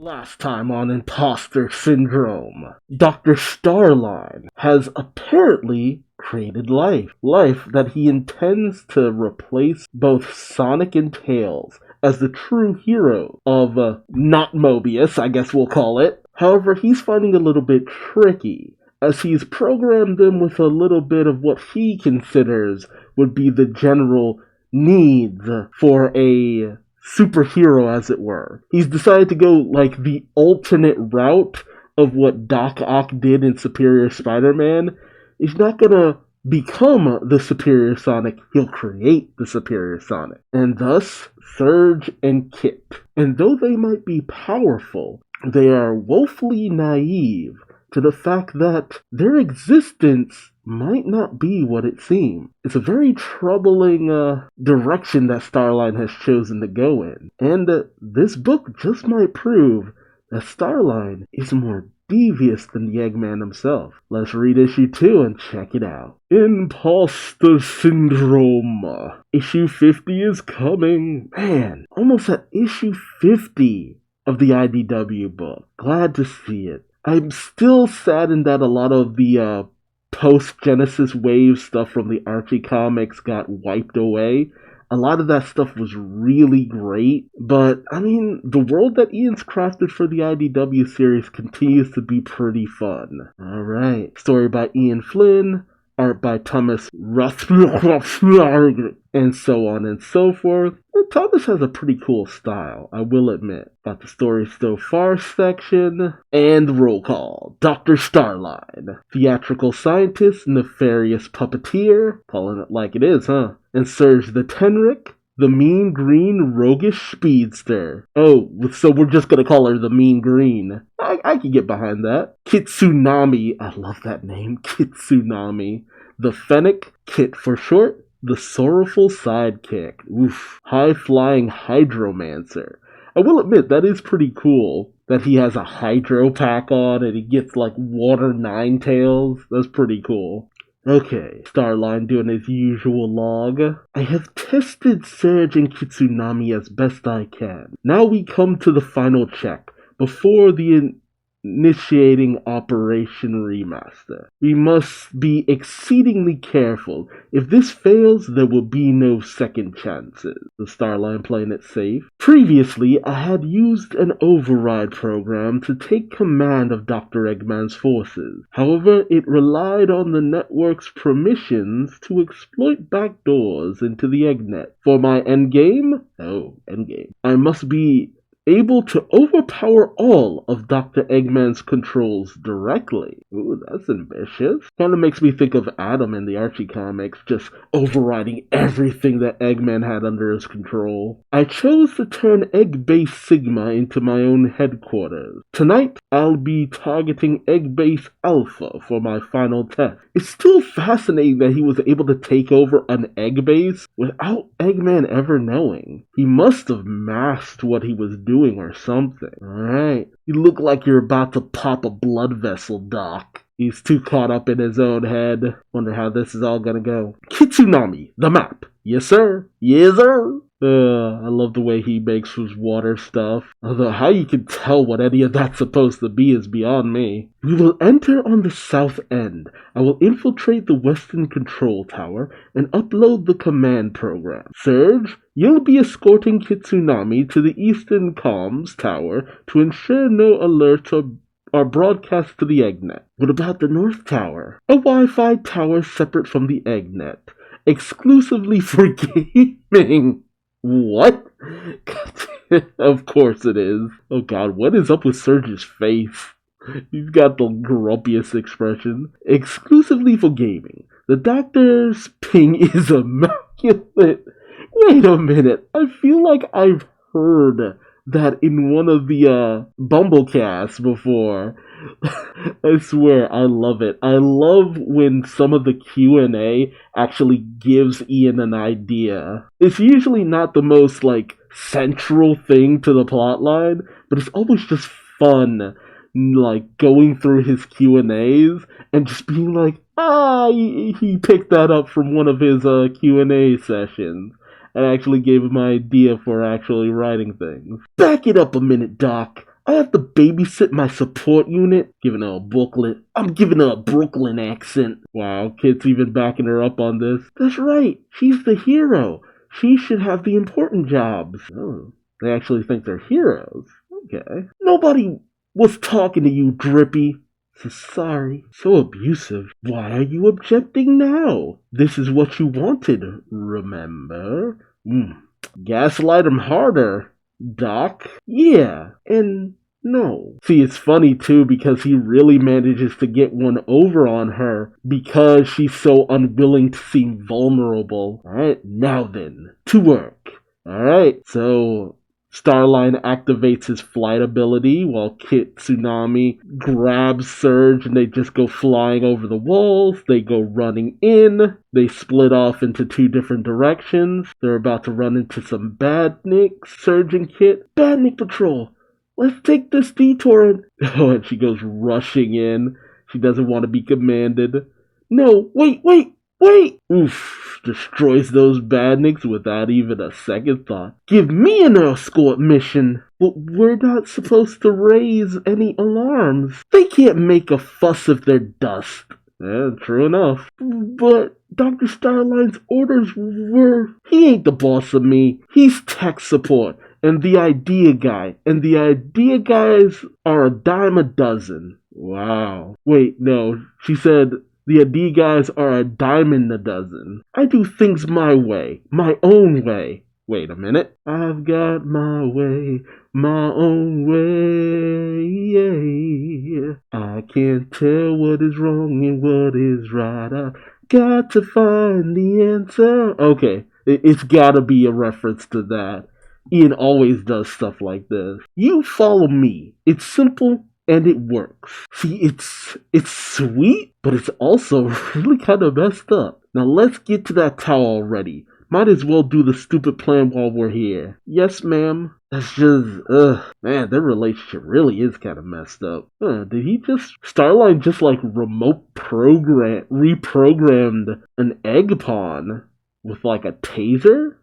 Last time on Imposter Syndrome, Dr. Starline has apparently created life. Life that he intends to replace both Sonic and Tails as the true hero of not Mobius, I guess we'll call it. However, he's finding a little bit tricky, as he's programmed them with a little bit of what he considers would be the general needs for a superhero, as it were. He's decided to go like the alternate route of what Doc Ock did in Superior Spider-Man. He's not gonna become the Superior Sonic, he'll create the Superior Sonic. And thus, Surge and Kit. And though they might be powerful, they are woefully naive to the fact that their existence might not be what it seems. It's a very troubling direction that Starline has chosen to go in. And this book just might prove that Starline is more devious than the Eggman himself. Let's read issue 2 and check it out. Imposter Syndrome. Issue 50 is coming. Man, almost at issue 50 of the IDW book. Glad to see it. I'm still saddened that a lot of the post-Genesis wave stuff from the Archie comics got wiped away. A lot of that stuff was really great, but I mean, the world that Ian's crafted for the IDW series continues to be pretty fun. Alright, story by Ian Flynn, art by Thomas Rothberg, and so on and so forth. And Thomas has a pretty cool style, I will admit. Got the story so far section, and roll call. Dr. Starline, theatrical scientist, nefarious puppeteer, calling it like it is, huh? And Surge the Tenrec, the mean green roguish speedster. Oh, so we're just gonna call her the mean green. I can get behind that. Kitsunami, I love that name, Kitsunami. The Fennec, Kit for short, the sorrowful sidekick. Oof, high-flying hydromancer. I will admit, that is pretty cool, that he has a hydro pack on and he gets like water nine tails. That's pretty cool. Okay, Starline doing his usual log. I have tested Surge and Kitsunami as best I can. Now we come to the final check, before the initiating Operation Remaster. We must be exceedingly careful. If this fails, there will be no second chances. The Starline playing it safe. Previously, I had used an override program to take command of Dr. Eggman's forces. However, it relied on the network's permissions to exploit backdoors into the Eggnet. For my endgame, I must be able to overpower all of Dr. Eggman's controls directly. Ooh, that's ambitious. Kinda makes me think of Adam in the Archie comics, just overriding everything that Eggman had under his control. I chose to turn Egg-Base Sigma into my own headquarters. Tonight, I'll be targeting Egg-Base Alpha for my final test. It's still fascinating that he was able to take over an Egg-Base without Eggman ever knowing. He must have masked what he was doing or something. Alright, you look like you're about to pop a blood vessel, Doc. He's too caught up in his own head. Wonder how this is all gonna go. Kitsunami, the map. Yes, sir. Yes, sir. I love the way he makes his water stuff. Although how you can tell what any of that's supposed to be is beyond me. We will enter on the south end. I will infiltrate the western control tower and upload the command program. Surge, you'll be escorting Kitsunami to the eastern comms tower to ensure no alerts are broadcast to the Eggnet. What about the north tower? A Wi-Fi tower separate from the Eggnet, exclusively for gaming. What? Of course it is. Oh god, what is up with Surge's face? He's got the grumpiest expression. Exclusively for gaming. The doctor's ping is immaculate. Wait a minute. I feel like I've heard that in one of the Bumblecasts before. I swear, I love it. I love when some of the Q&A actually gives Ian an idea. It's usually not the most, like, central thing to the plotline, but it's always just fun, like, going through his Q&As and just being like, he picked that up from one of his Q&A sessions. And actually gave him an idea for actually writing things. Back it up a minute, Doc. I have to babysit my support unit. Giving her a booklet. I'm giving her a Brooklyn accent. Wow, Kit's even backing her up on this. That's right. She's the hero. She should have the important jobs. Oh, they actually think they're heroes. Okay. Nobody was talking to you, Drippy. So sorry. So abusive. Why are you objecting now? This is what you wanted, remember? Gaslight him harder, Doc. Yeah, and no. See, it's funny too because he really manages to get one over on her because she's so unwilling to seem vulnerable. Alright, now then, to work. Alright, so Starline activates his flight ability while Kit Tsunami grabs Surge and they just go flying over the walls. They go running in. They split off into two different directions. They're about to run into some badniks. Surge and Kit. Badnik Patrol! Let's take this detour and... Oh, and she goes rushing in. She doesn't want to be commanded. No, wait! Oof, destroys those badniks without even a second thought. Give me an escort mission! But we're not supposed to raise any alarms. They can't make a fuss if they're dust. Yeah, true enough. But Dr. Starline's orders were... He ain't the boss of me. He's tech support and the idea guy. And the idea guys are a dime a dozen. Wow. Wait, no. She said... The idea guys are a diamond a dozen. I do things my way, my own way. Wait a minute. I've got my way, my own way. Yeah. I can't tell what is wrong and what is right. I've got to find the answer. Okay, it's gotta be a reference to that. Ian always does stuff like this. You follow me. It's simple. And it works. See, it's sweet, but it's also really kind of messed up. Now let's get to that tower already. Might as well do the stupid plan while we're here. Yes, ma'am. That's just, man, their relationship really is kind of messed up. Did he just, Starline just like reprogrammed an egg pawn with like a taser?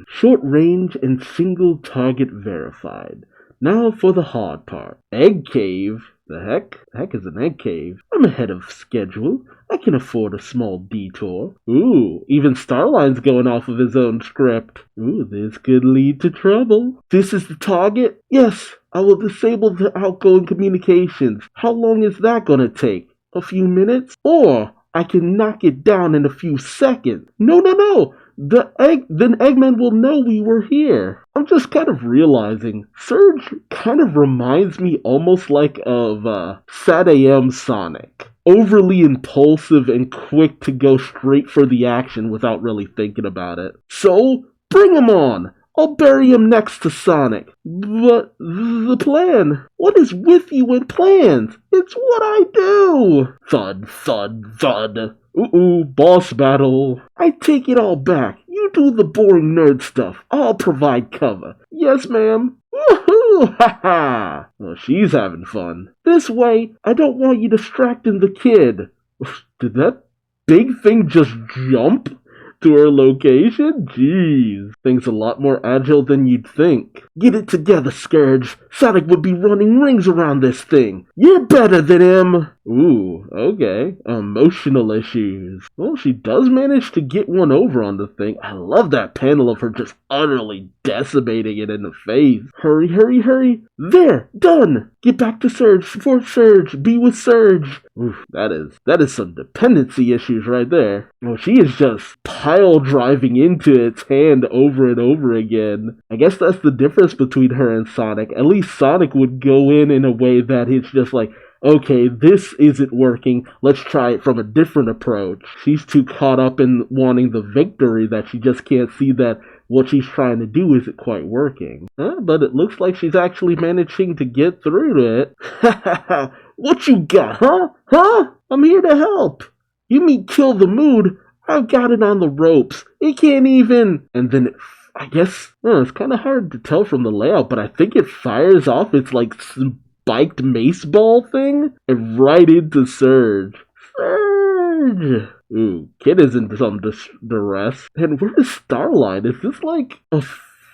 Short range and single target verified. Now for the hard part. Egg cave? The heck? The heck is an egg cave? I'm ahead of schedule. I can afford a small detour. Ooh, even Starline's going off of his own script. Ooh, this could lead to trouble. This is the target? Yes, I will disable the outgoing communications. How long is that gonna take? A few minutes? Or I can knock it down in a few seconds. No. Then Eggman will know we were here. I'm just kind of realizing Surge kind of reminds me almost like of Sad AM Sonic. Overly impulsive and quick to go straight for the action without really thinking about it. So, bring him on! I'll bury him next to Sonic. But the plan? What is with you and plans? It's what I do! Thud, thud, thud. Ooh, boss battle. I take it all back. You do the boring nerd stuff. I'll provide cover. Yes, ma'am. Woohoo! Ha ha! Well, she's having fun. This way, I don't want you distracting the kid. Did that big thing just jump to her location? Jeez. Thing's a lot more agile than you'd think. Get it together, Scourge. Sonic would be running rings around this thing. You're better than him. Ooh, okay. Emotional issues. Well, she does manage to get one over on the thing. I love that panel of her just utterly decimating it in the face. Hurry, hurry, hurry. There, done. Get back to Surge. Support Surge. Be with Surge. Oof, that is some dependency issues right there. Well, she is just pile driving into its hand over and over again. I guess that's the difference between her and Sonic. At least Sonic would go in a way that it's just like, okay, this isn't working. Let's try it from a different approach. She's too caught up in wanting the victory that she just can't see that what she's trying to do isn't quite working. But it looks like she's actually managing to get through to it. Ha ha ha! What you got, huh? Huh? I'm here to help. You mean kill the mood? I've got it on the ropes. It can't even... And then I guess... it's kind of hard to tell from the layout, but I think it fires off its like spiked mace ball thing and right into Surge. Surge! Ooh, Kid is in some duress. And where is Starline? Is this like a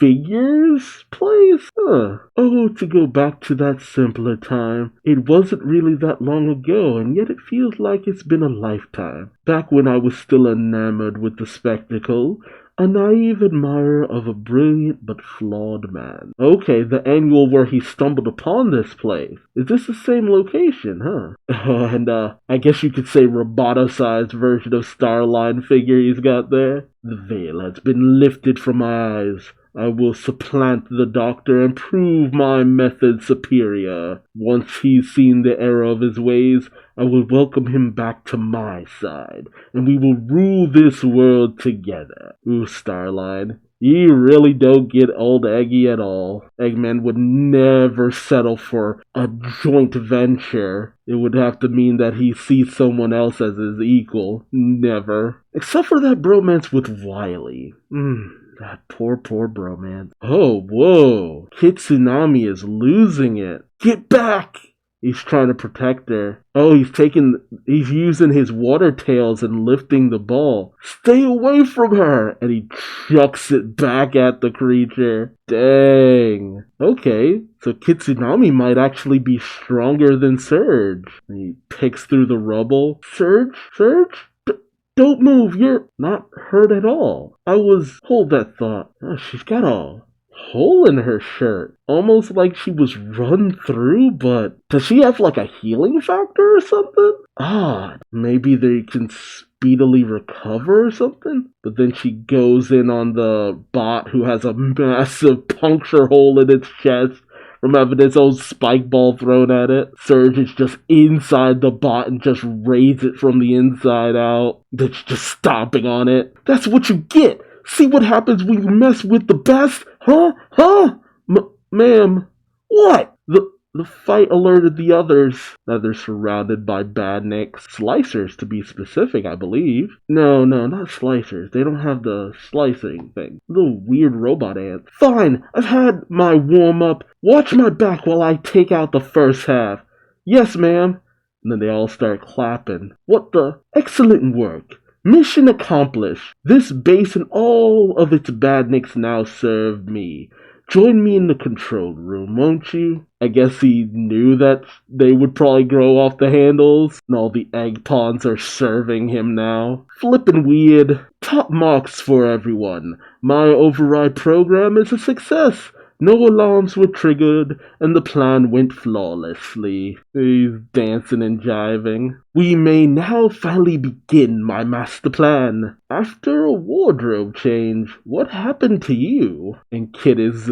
figures place? Huh. Oh, to go back to that simpler time. It wasn't really that long ago, and yet it feels like it's been a lifetime. Back when I was still enamored with the spectacle, a naive admirer of a brilliant but flawed man. Okay, the annual where he stumbled upon this place. Is this the same location, huh? And I guess you could say roboticized version of Starline figure he's got there. The veil has been lifted from my eyes. I will supplant the doctor and prove my method superior. Once he's seen the error of his ways, I will welcome him back to my side, and we will rule this world together. Ooh, Starline, you really don't get old Eggy at all. Eggman would never settle for a joint venture. It would have to mean that he sees someone else as his equal. Never. Except for that bromance with Wily. That poor bromance. Oh, whoa. Kitsunami is losing it. Get back! He's trying to protect her. Oh, he's using his water tails and lifting the ball. Stay away from her! And he chucks it back at the creature. Dang. Okay, so Kitsunami might actually be stronger than Surge. He picks through the rubble. Surge? Don't move, you're not hurt at all. Hold that thought. Oh, she's got a hole in her shirt. Almost like she was run through, but does she have like a healing factor or something? Odd. Maybe they can speedily recover or something? But then she goes in on the bot who has a massive puncture hole in its chest from having its own spike ball thrown at it. Surge is just inside the bot and just raids it from the inside out. It's just stomping on it. That's what you get! See what happens when you mess with the best? Huh? Ma'am. What? The fight alerted the others. Now they're surrounded by badniks. Slicers, to be specific, I believe. No, not slicers. They don't have the slicing thing. Little weird robot ants. Fine, I've had my warm-up. Watch my back while I take out the first half. Yes, ma'am. And then they all start clapping. What the? Excellent work. Mission accomplished. This base and all of its badniks now serve me. Join me in the control room, won't you? I guess he knew that they would probably grow off the handles, and all the egg pawns are serving him now. Flippin' weird. Top marks for everyone. My override program is a success. No alarms were triggered, and the plan went flawlessly. He's dancing and jiving. We may now finally begin my master plan. After a wardrobe change, what happened to you? And Kid is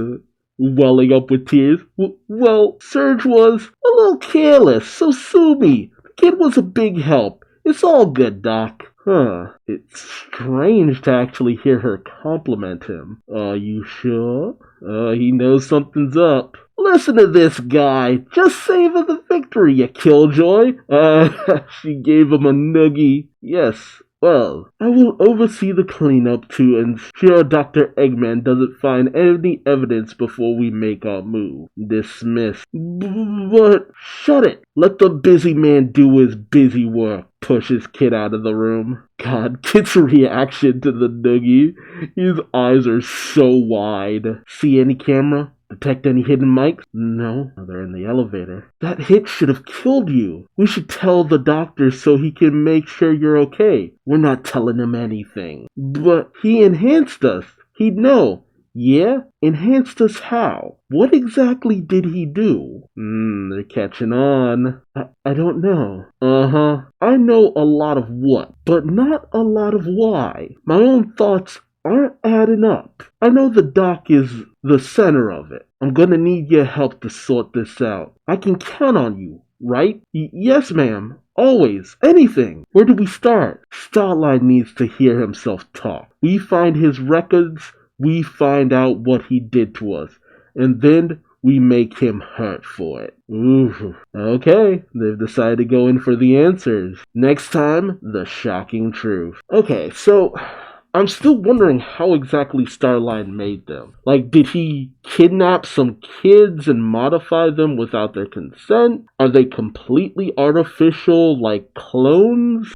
welling up with tears. Well, Surge was a little careless, so sue me. The kid was a big help. It's all good, Doc. Huh. It's strange to actually hear her compliment him. Are you sure? He knows something's up. Listen to this guy. Just savor the victory, you killjoy. She gave him a noogie. Yes. Well, I will oversee the cleanup to ensure Dr. Eggman doesn't find any evidence before we make our move. Dismissed. But shut it. Let the busy man do his busy work. Pushes Kid out of the room. God, Kid's reaction to the noogie. His eyes are so wide. See any camera? Detect any hidden mics? No, they're in the elevator. That hit should have killed you. We should tell the doctor so he can make sure you're okay. We're not telling him anything. But he enhanced us. He'd know. Yeah? Enhanced us how? What exactly did he do? They're catching on. I don't know. I know a lot of what, but not a lot of why. My own thoughts aren't adding up. I know the doc is the center of it. I'm gonna need your help to sort this out. I can count on you, right? Yes, ma'am. Always. Anything. Where do we start? Starlight needs to hear himself talk. We find his records, we find out what he did to us, and then we make him hurt for it. Ooh. Okay, they've decided to go in for the answers. Next time, the shocking truth. Okay, so I'm still wondering how exactly Starline made them. Like, did he kidnap some kids and modify them without their consent? Are they completely artificial, like clones?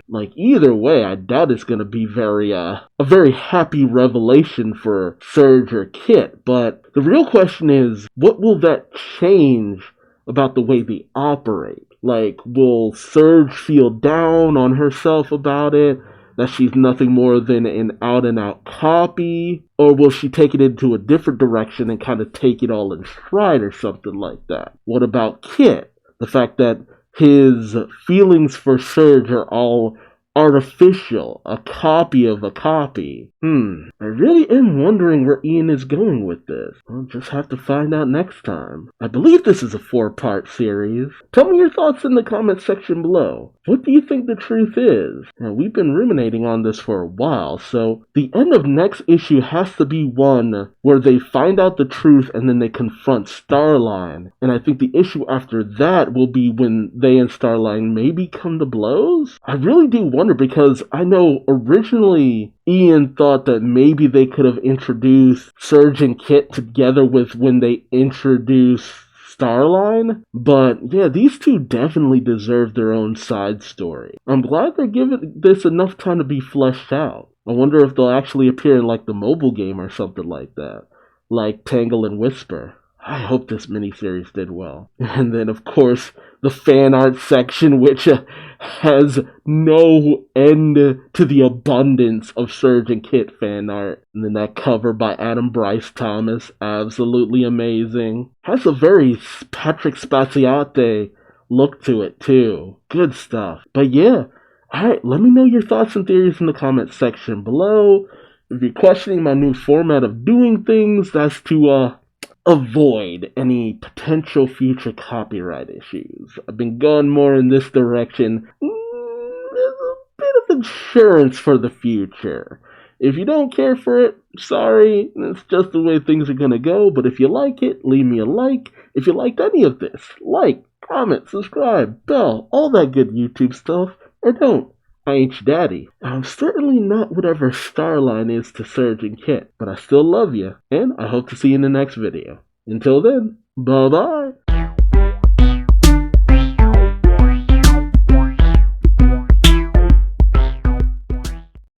Like, either way, I doubt it's gonna be a very happy revelation for Surge or Kit. But the real question is, what will that change about the way they operate? Like, will Surge feel down on herself about it? That she's nothing more than an out and out copy? Or will she take it into a different direction and kind of take it all in stride or something like that? What about Kit? The fact that his feelings for Surge are all artificial, a copy of a copy. I really am wondering where Ian is going with this. I'll just have to find out next time. I believe this is a 4-part series. Tell me your thoughts in the comment section below. What do you think the truth is? Now, we've been ruminating on this for a while, so the end of next issue has to be one where they find out the truth and then they confront Starline. And I think the issue after that will be when they and Starline maybe come to blows? I really do wonder, because I know originally Ian thought that maybe they could have introduced Surge and Kit together with when they introduced Starline. But yeah, these two definitely deserve their own side story. I'm glad they're giving this enough time to be fleshed out. I wonder if they'll actually appear in like the mobile game or something like that. Like Tangle and Whisper. I hope this miniseries did well. And then, of course, the fan art section, which has no end to the abundance of Surge and Kit fan art. And then that cover by Adam Bryce Thomas, absolutely amazing. Has a very Patrick Spaziate look to it, too. Good stuff. But yeah, alright, let me know your thoughts and theories in the comment section below. If you're questioning my new format of doing things, that's to, avoid any potential future copyright issues. I've been going more in this direction. There's a bit of insurance for the future. If you don't care for it, sorry, that's just the way things are gonna go. But if you like it, leave me a like. If you liked any of this, like, comment, subscribe, bell, all that good YouTube stuff. Or don't. I ain't your daddy. I'm certainly not whatever Starline is to Surge and Kit, but I still love you, and I hope to see you in the next video. Until then, bye-bye.